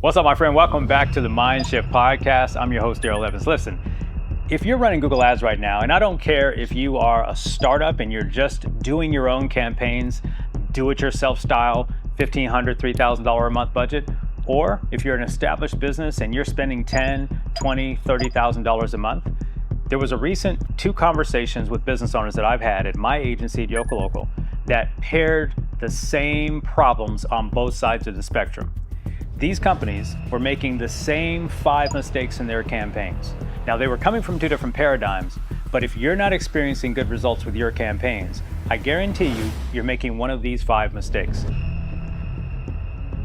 What's up, my friend? Welcome back to the MindShift podcast. I'm your host, Darrell Evans. Listen, if you're running Google Ads right now, and I don't care if you are a startup and you're just doing your own campaigns, do-it-yourself style, $1,500, $3,000 a month budget, or if you're an established business and you're spending $10,000, $20,000, $30,000 a month, there was a recent 2 conversations with business owners that I've had at my agency at Yoko that paired the same problems on both sides of the spectrum. These companies were making the same 5 mistakes in their campaigns. Now, they were coming from 2 different paradigms, but if you're not experiencing good results with your campaigns, I guarantee you're making one of these 5 mistakes.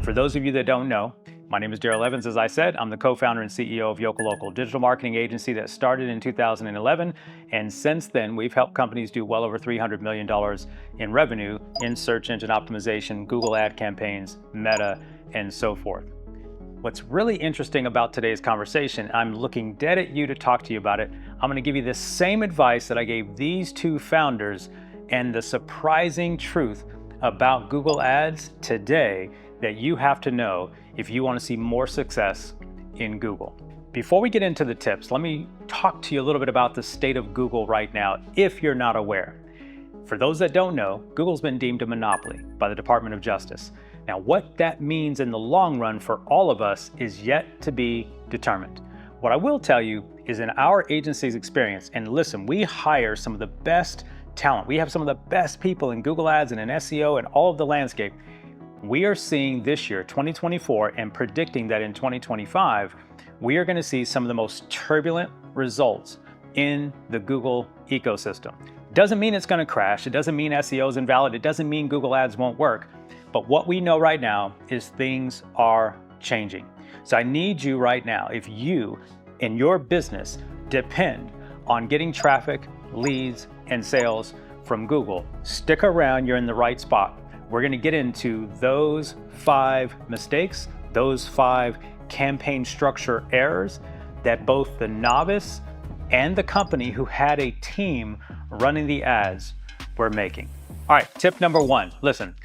For those of you that don't know, my name is Darrell Evans. As I said, I'm the co-founder and CEO of Yoko, a digital marketing agency that started in 2011. And since then, we've helped companies do well over $300 million in revenue in search engine optimization, Google ad campaigns, Meta, and so forth. What's really interesting about today's conversation, I'm looking dead at you to talk to you about it. I'm going to give you the same advice that I gave these 2 founders and the surprising truth about Google Ads today that you have to know if you want to see more success in Google. Before we get into the tips, let me talk to you a little bit about the state of Google right now, if you're not aware. For those that don't know, Google's been deemed a monopoly by the Department of Justice. Now, what that means in the long run for all of us is yet to be determined. What I will tell you is in our agency's experience, and listen, we hire some of the best talent. We have some of the best people in Google Ads and in SEO and all of the landscape. We are seeing this year, 2024, and predicting that in 2025, we are going to see some of the most turbulent results in the Google ecosystem. Doesn't mean it's going to crash. It doesn't mean SEO is invalid. It doesn't mean Google Ads won't work. But what we know right now is things are changing. So I need you right now, if you and your business depend on getting traffic, leads, and sales from Google, stick around, you're in the right spot. We're going to get into those 5 mistakes, those 5 campaign structure errors that both the novice and the company who had a team running the ads were making. All right, tip number 1, listen.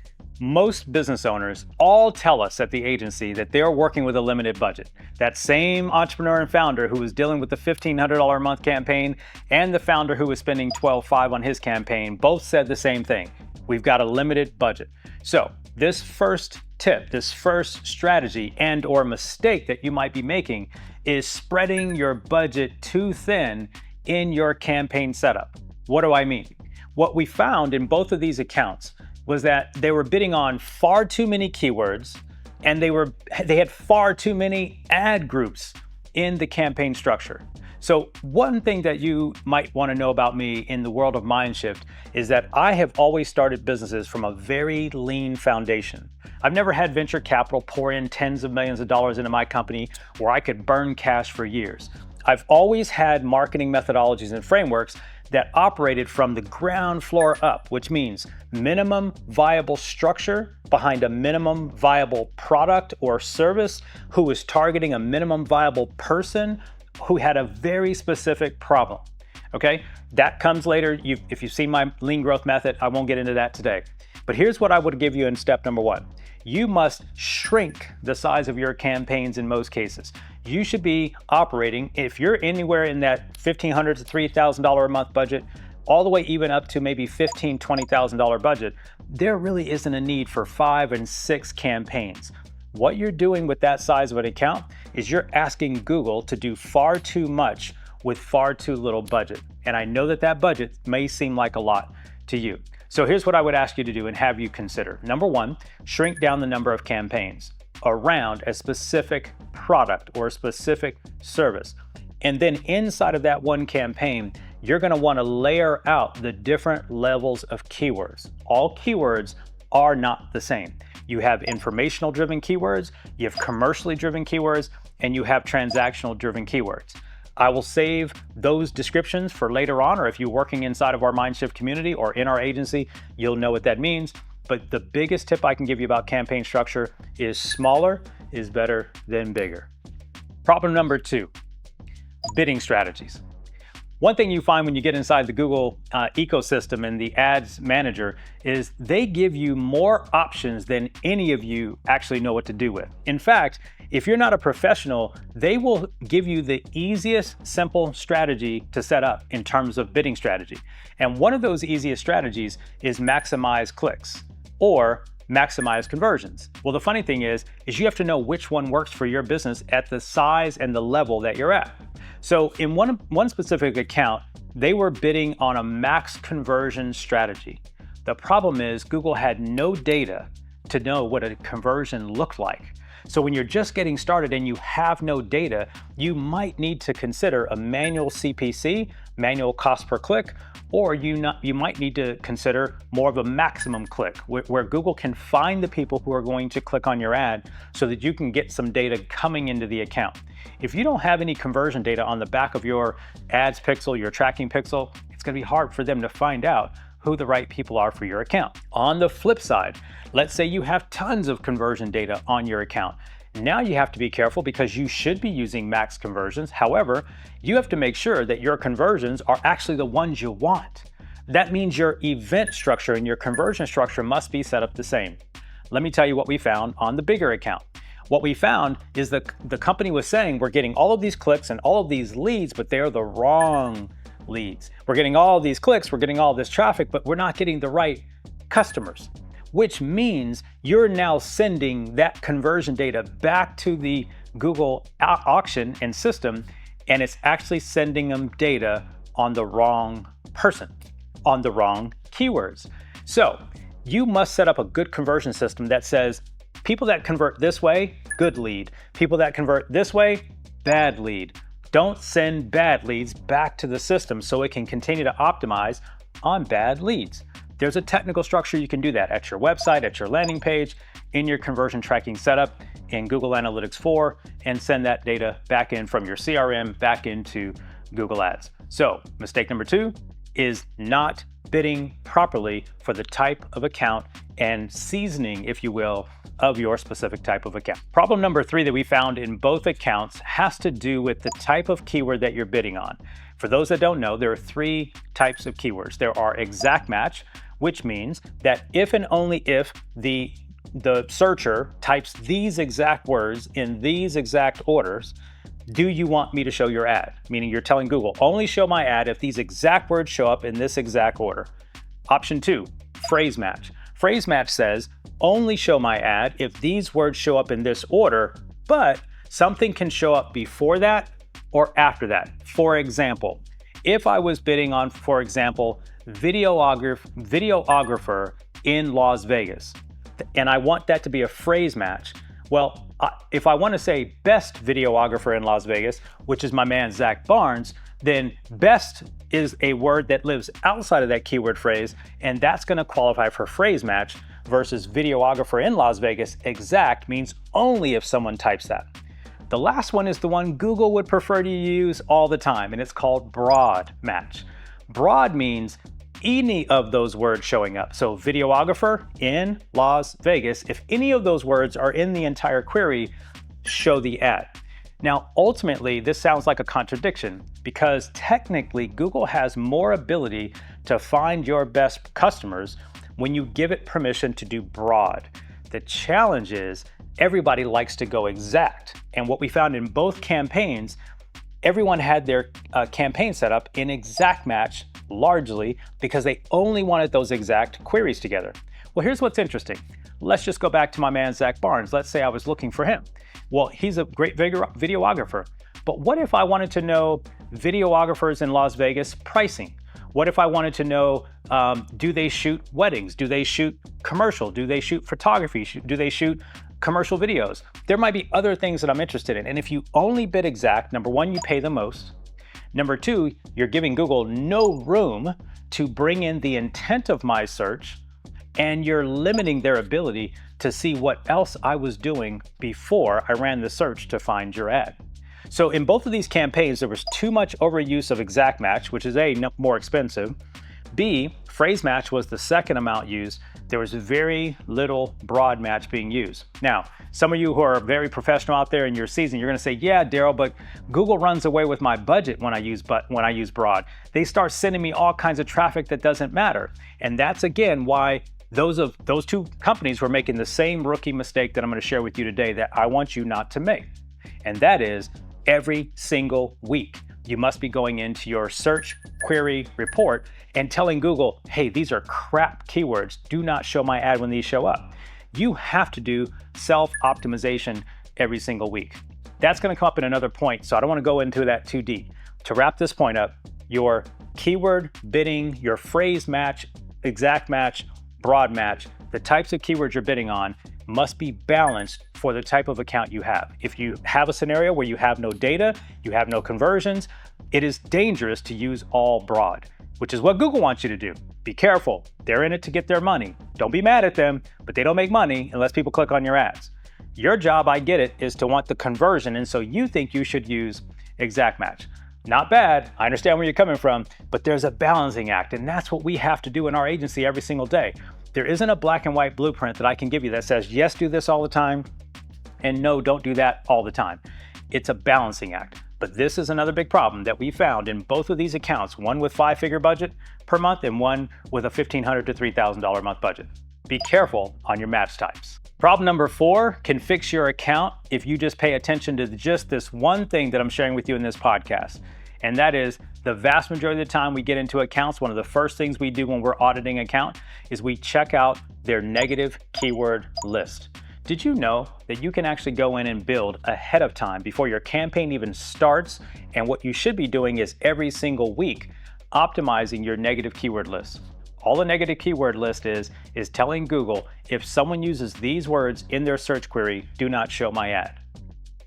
Most business owners all tell us at the agency that they're working with a limited budget. That same entrepreneur and founder who was dealing with the $1,500 a month campaign and the founder who was spending $12,500 on his campaign both said the same thing. We've got a limited budget. So this first tip, this first strategy and or mistake that you might be making is spreading your budget too thin in your campaign setup. What do I mean? What we found in both of these accounts was that they were bidding on far too many keywords and they had far too many ad groups in the campaign structure. So one thing that you might want to know about me in the world of MindShift is that I have always started businesses from a very lean foundation. I've never had venture capital pour in tens of millions of dollars into my company where I could burn cash for years. I've always had marketing methodologies and frameworks that operated from the ground floor up, which means minimum viable structure behind a minimum viable product or service who was targeting a minimum viable person who had a very specific problem. Okay, that comes later. If you've seen my lean growth method, I won't get into that today. But here's what I would give you in step number 1. You must shrink the size of your campaigns in most cases. You should be operating, if you're anywhere in that $1,500 to $3,000 a month budget, all the way even up to maybe $15,000, $20,000 budget, there really isn't a need for 5 and 6 campaigns. What you're doing with that size of an account is you're asking Google to do far too much with far too little budget. And I know that that budget may seem like a lot to you. So here's what I would ask you to do and have you consider. Number 1, shrink down the number of campaigns around a specific product or a specific service. And then inside of that one campaign, you're going to want to layer out the different levels of keywords. All keywords are not the same. You have informational driven keywords, you have commercially driven keywords, and you have transactional driven keywords. I will save those descriptions for later on, or if you're working inside of our MindShift community or in our agency, you'll know what that means. But the biggest tip I can give you about campaign structure is smaller is better than bigger. Problem number 2, bidding strategies. One thing you find when you get inside the Google ecosystem and the ads manager is they give you more options than any of you actually know what to do with. In fact, if you're not a professional, they will give you the easiest, simple strategy to set up in terms of bidding strategy. And one of those easiest strategies is maximize clicks or maximize conversions. Well, the funny thing is you have to know which one works for your business at the size and the level that you're at. So in one specific account, they were bidding on a max conversion strategy. The problem is Google had no data to know what a conversion looked like. So when you're just getting started and you have no data, you might need to consider a manual CPC, manual cost per click, or you might need to consider more of a maximum click where Google can find the people who are going to click on your ad so that you can get some data coming into the account. If you don't have any conversion data on the back of your ads pixel, your tracking pixel, it's going to be hard for them to find out who the right people are for your account. On the flip side, let's say you have tons of conversion data on your account. Now you have to be careful because you should be using max conversions. However, you have to make sure that your conversions are actually the ones you want. That means your event structure and your conversion structure must be set up the same. Let me tell you what we found on the bigger account. What we found is that the company was saying we're getting all of these clicks and all of these leads, but they're the wrong leads. We're getting all of these clicks, we're getting all this traffic, but we're not getting the right customers, which means you're now sending that conversion data back to the Google auction and system, and it's actually sending them data on the wrong person, on the wrong keywords. So you must set up a good conversion system that says people that convert this way, good lead. People that convert this way, bad lead. Don't send bad leads back to the system so it can continue to optimize on bad leads. There's a technical structure you can do that at your website, at your landing page, in your conversion tracking setup in Google Analytics 4, and send that data back in from your CRM back into Google Ads. So mistake number 2 is not bidding properly for the type of account and seasoning, if you will, of your specific type of account. Problem number 3 that we found in both accounts has to do with the type of keyword that you're bidding on. For those that don't know, there are 3 types of keywords. There are exact match, which means that if and only if the searcher types these exact words in these exact orders, do you want me to show your ad? Meaning you're telling Google, only show my ad if these exact words show up in this exact order. Option 2, phrase match. Phrase match says, only show my ad if these words show up in this order, but something can show up before that or after that. For example, if I was bidding on, for example, videographer in Las Vegas, and I want that to be a phrase match, well, if I want to say best videographer in Las Vegas, which is my man Zach Barnes, then best is a word that lives outside of that keyword phrase, and that's going to qualify for phrase match, versus videographer in Las Vegas, exact means only if someone types that. The last one is the one Google would prefer to use all the time, and it's called broad match. Broad means any of those words showing up. So videographer in Las Vegas, if any of those words are in the entire query, show the ad. Now, ultimately, this sounds like a contradiction because technically Google has more ability to find your best customers when you give it permission to do broad. The challenge is everybody likes to go exact. And what we found in both campaigns, everyone had their campaign set up in exact match largely because they only wanted those exact queries together. Well, here's what's interesting. Let's just go back to my man, Zach Barnes. Let's say I was looking for him. Well, he's a great videographer, but what if I wanted to know videographers in Las Vegas pricing? What if I wanted to know, do they shoot weddings? Do they shoot commercial? Do they shoot photography? Do they shoot commercial videos? There might be other things that I'm interested in. And if you only bid exact, number 1, you pay the most. Number 2, you're giving Google no room to bring in the intent of my search, and you're limiting their ability to see what else I was doing before I ran the search to find your ad. So in both of these campaigns, there was too much overuse of exact match, which is A, more expensive, B, phrase match was the second amount used. There was very little broad match being used. Now, some of you who are very professional out there in your season, you're gonna say, yeah, Darrell, but Google runs away with my budget when I use broad. They start sending me all kinds of traffic that doesn't matter. And that's again why those two companies were making the same rookie mistake that I'm gonna share with you today that I want you not to make. And that is every single week, you must be going into your search query report and telling Google, hey, these are crap keywords. Do not show my ad when these show up. You have to do self-optimization every single week. That's gonna come up in another point, so I don't wanna go into that too deep. To wrap this point up, your keyword bidding, your phrase match, exact match, broad match, the types of keywords you're bidding on must be balanced for the type of account you have. If you have a scenario where you have no data, you have no conversions, it is dangerous to use all broad, which is what Google wants you to do. Be careful. They're in it to get their money. Don't be mad at them, but they don't make money unless people click on your ads. Your job, I get it, is to want the conversion, and so you think you should use exact match. Not bad, I understand where you're coming from, but there's a balancing act, and that's what we have to do in our agency every single day. There isn't a black and white blueprint that I can give you that says, yes, do this all the time, and no, don't do that all the time. It's a balancing act. But this is another big problem that we found in both of these accounts, one with 5-figure budget per month and one with a $1,500 to $3,000 a month budget. Be careful on your match types. Problem number 4 can fix your account if you just pay attention to just this one thing that I'm sharing with you in this podcast. And that is the vast majority of the time we get into accounts, one of the first things we do when we're auditing an account is we check out their negative keyword list. Did you know that you can actually go in and build ahead of time before your campaign even starts? And what you should be doing is every single week optimizing your negative keyword list. All a negative keyword list is telling Google, if someone uses these words in their search query, do not show my ad.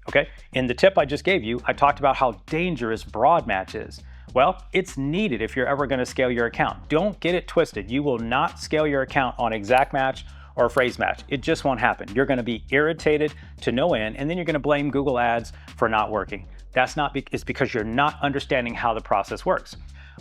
Okay, in the tip I just gave you, I talked about how dangerous broad match is. Well, it's needed if you're ever gonna scale your account. Don't get it twisted. You will not scale your account on exact match or phrase match. It just won't happen. You're gonna be irritated to no end, and then you're gonna blame Google Ads for not working. It's because you're not understanding how the process works.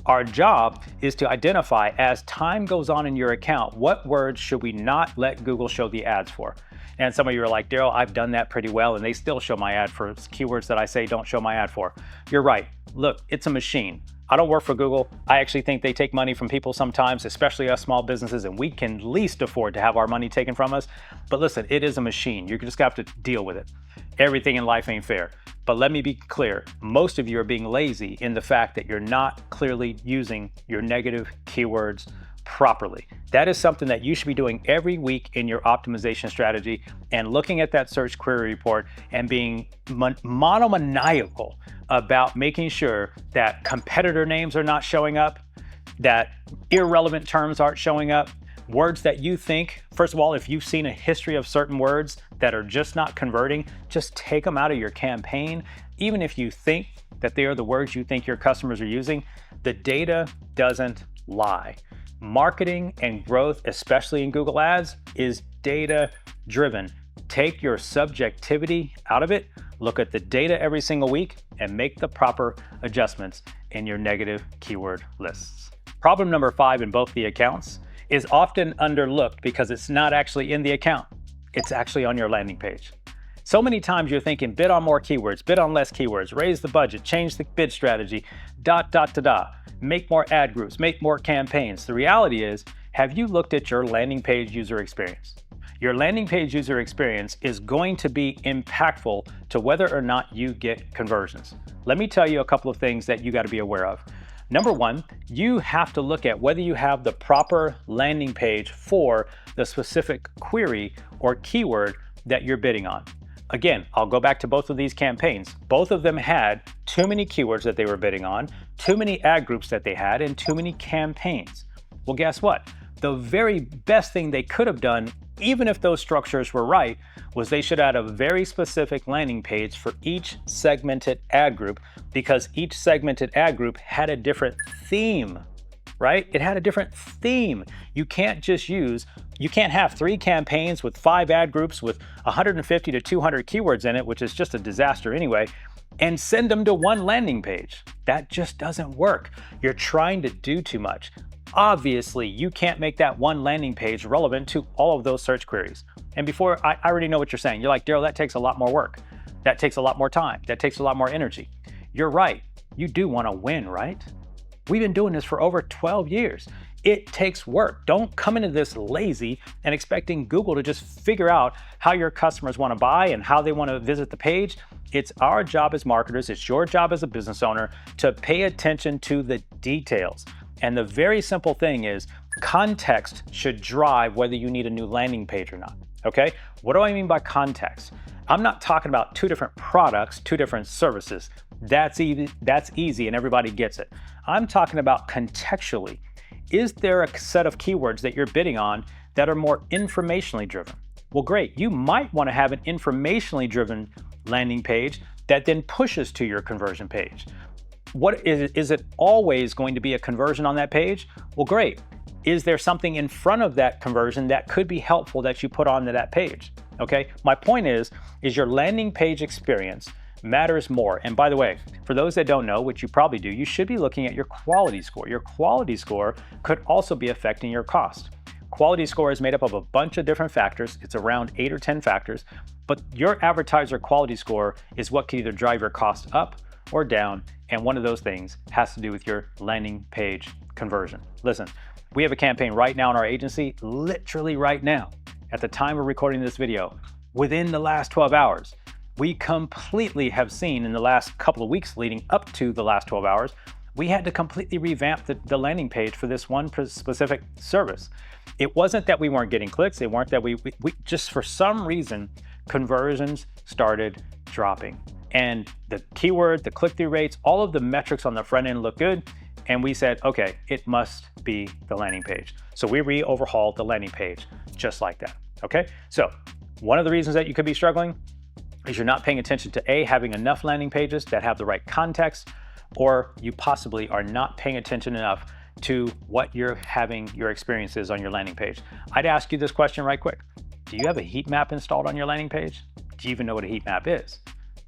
Our job is to identify, as time goes on in your account, what words should we not let Google show the ads for? And some of you are like, Darrell, I've done that pretty well, and they still show my ad for keywords that I say don't show my ad for. You're right. Look, it's a machine. I don't work for Google. I actually think they take money from people sometimes, especially us small businesses, and we can least afford to have our money taken from us. But listen, it is a machine. You're just gonna have to deal with it. Everything in life ain't fair. But let me be clear, most of you are being lazy in the fact that you're not clearly using your negative keywords properly. That is something that you should be doing every week in your optimization strategy, and looking at that search query report and being monomaniacal about making sure that competitor names are not showing up, that irrelevant terms aren't showing up, words that you think, first of all, if you've seen a history of certain words that are just not converting, just take them out of your campaign. Even if you think that they are the words you think your customers are using, the data doesn't lie. Marketing and growth, especially in Google Ads, is data driven. Take your subjectivity out of it, look at the data every single week, and make the proper adjustments in your negative keyword lists. Problem number 5 in both the accounts is often underlooked because it's not actually in the account. It's actually on your landing page. So many times you're thinking bid on more keywords, bid on less keywords, raise the budget, change the bid strategy, ... make more ad groups, make more campaigns. The reality is, have you looked at your landing page user experience? Your landing page user experience is going to be impactful to whether or not you get conversions. Let me tell you a couple of things that you got to be aware of. Number 1, you have to look at whether you have the proper landing page for the specific query or keyword that you're bidding on. Again, I'll go back to both of these campaigns. Both of them had too many keywords that they were bidding on, too many ad groups that they had, and too many campaigns. Well, guess what? The very best thing they could have done, even if those structures were right, was they should add a very specific landing page for each segmented ad group, because each segmented ad group had a different theme, right? It had a different theme. You can't have 3 campaigns with 5 ad groups with 150 to 200 keywords in it, which is just a disaster anyway, and send them to one landing page. That just doesn't work. You're trying to do too much. Obviously, you can't make that one landing page relevant to all of those search queries. And before, I already know what you're saying. You're like, Darrell, that takes a lot more work. That takes a lot more time. That takes a lot more energy. You're right. You do want to win, right? We've been doing this for over 12 years. It takes work. Don't come into this lazy and expecting Google to just figure out how your customers want to buy and how they want to visit the page. It's our job as marketers, it's your job as a business owner to pay attention to the details. And the very simple thing is context should drive whether you need a new landing page or not, okay? What do I mean by context? I'm not talking about two different products, two different services. That's easy and everybody gets it. I'm talking about contextually. Is there a set of keywords that you're bidding on that are more informationally driven? Well, great. You might want to have an informationally driven landing page that then pushes to your conversion page. What is it always going to be a conversion on that page? Well, great. Is there something in front of that conversion that could be helpful that you put onto that page? Okay. My point is your landing page experience matters more. And by the way, for those that don't know, which you probably do, you should be looking at your quality score. Your quality score could also be affecting your cost. Quality score is made up of a bunch of different factors. It's around 8 or 10 factors, but your advertiser quality score is what can either drive your cost up or down. And one of those things has to do with your landing page conversion. Listen, we have a campaign right now in our agency, literally right now, at the time of recording this video, within the last 12 hours. We completely have seen in the last couple of weeks leading up to the last 12 hours, we had to completely revamp the landing page for this one specific service. It wasn't that we weren't getting clicks. It weren't that we just for some reason, conversions started dropping. And the keyword, the click-through rates, all of the metrics on the front end look good. And we said, okay, it must be the landing page. So we re-overhauled the landing page just like that, okay? So one of the reasons that you could be struggling is you're not paying attention to A, having enough landing pages that have the right context, or you possibly are not paying attention enough to what you're having your experiences on your landing page. I'd ask you this question right quick. Do you have a heat map installed on your landing page? Do you even know what a heat map is?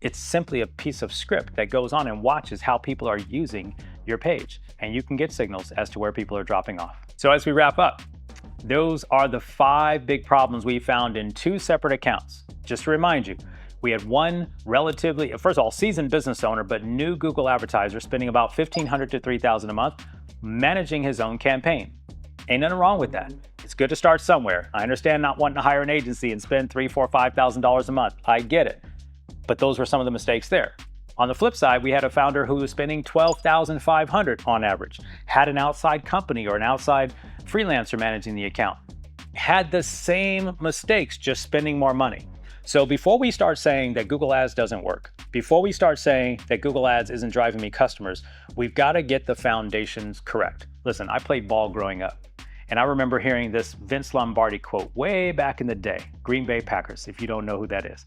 It's simply a piece of script that goes on and watches how people are using your page, and you can get signals as to where people are dropping off. So as we wrap up, those are the 5 big problems we found in 2 separate accounts. Just to remind you, we had one relatively, first of all, seasoned business owner, but new Google advertiser spending about $1,500 to $3,000 a month, managing his own campaign. Ain't nothing wrong with that. It's good to start somewhere. I understand not wanting to hire an agency and spend $3,000, $4,000, $5,000 a month. I get it. But those were some of the mistakes there. On the flip side, we had a founder who was spending $12,500 on average, had an outside company or an outside freelancer managing the account, had the same mistakes, just spending more money. So before we start saying that Google Ads doesn't work, before we start saying that Google Ads isn't driving me customers, we've got to get the foundations correct. Listen, I played ball growing up, and I remember hearing this Vince Lombardi quote way back in the day, Green Bay Packers, if you don't know who that is.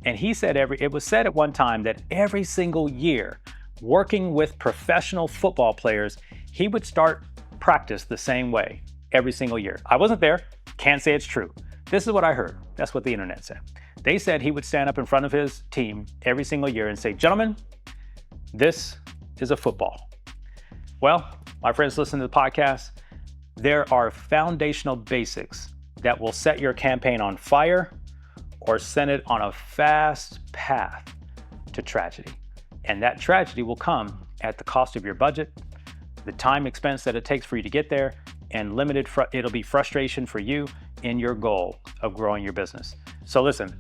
And he said it was said at one time that every single year, working with professional football players, he would start practice the same way every single year. I wasn't there, can't say it's true. This is what I heard. That's what the internet said. They said he would stand up in front of his team every single year and say, gentlemen, this is a football. Well, my friends listening to the podcast, there are foundational basics that will set your campaign on fire or send it on a fast path to tragedy. And that tragedy will come at the cost of your budget, the time expense that it takes for you to get there, and it'll be frustration for you in your goal of growing your business. So listen,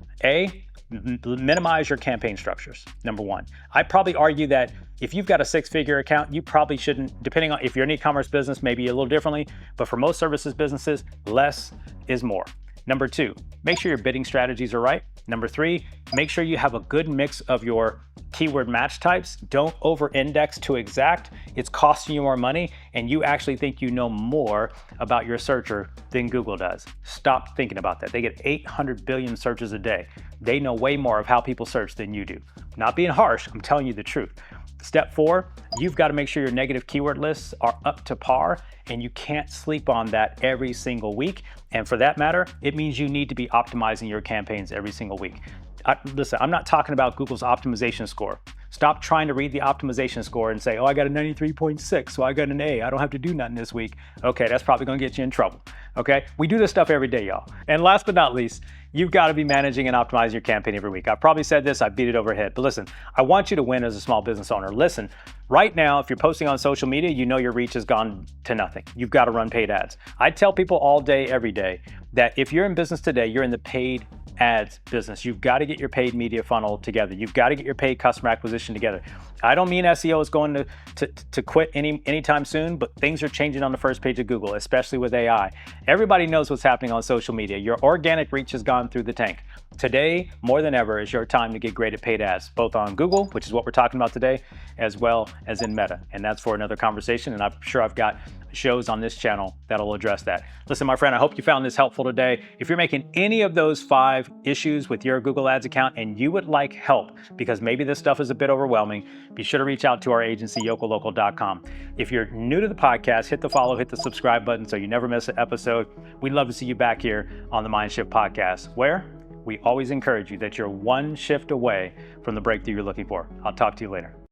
minimize your campaign structures, number 1. I'd probably argue that if you've got a 6-figure account, you probably shouldn't, depending on if you're an e-commerce business, maybe a little differently, but for most services businesses, less is more. Number 2, make sure your bidding strategies are right. Number 3, make sure you have a good mix of your keyword match types. Don't over-index to exact. It's costing you more money, and you actually think you know more about your searcher than Google does. Stop thinking about that. They get 800 billion searches a day. They know way more of how people search than you do. Not being harsh, I'm telling you the truth. Step 4, you've got to make sure your negative keyword lists are up to par, and you can't sleep on that every single week. And for that matter, it means you need to be optimizing your campaigns every single week. Listen, I'm not talking about Google's optimization score. Stop trying to read the optimization score and say, oh, I got a 93.6, so I got an A. I don't have to do nothing this week. Okay, that's probably gonna get you in trouble. Okay, we do this stuff every day, y'all. And last but not least, you've got to be managing and optimizing your campaign every week. I probably said this, I beat it overhead, but listen, I want you to win as a small business owner. Listen, right now, if you're posting on social media, you know your reach has gone to nothing. You've got to run paid ads. I tell people all day, every day, that if you're in business today, you're in the paid ads business. You've got to get your paid media funnel together. You've got to get your paid customer acquisition together. I don't mean SEO is going to quit anytime soon, but things are changing on the first page of Google, especially with AI. Everybody knows what's happening on social media. Your organic reach has gone through the tank. Today, more than ever, is your time to get great at paid ads, both on Google, which is what we're talking about today, as well as in Meta. And that's for another conversation. And I'm sure I've got shows on this channel that'll address that. Listen, my friend, I hope you found this helpful today. If you're making any of those 5 issues with your Google Ads account and you would like help, because maybe this stuff is a bit overwhelming, be sure to reach out to our agency, yokolocal.com. If you're new to the podcast, hit the follow, hit the subscribe button so you never miss an episode. We'd love to see you back here on the MindShift podcast, where we always encourage you that you're one shift away from the breakthrough you're looking for. I'll talk to you later.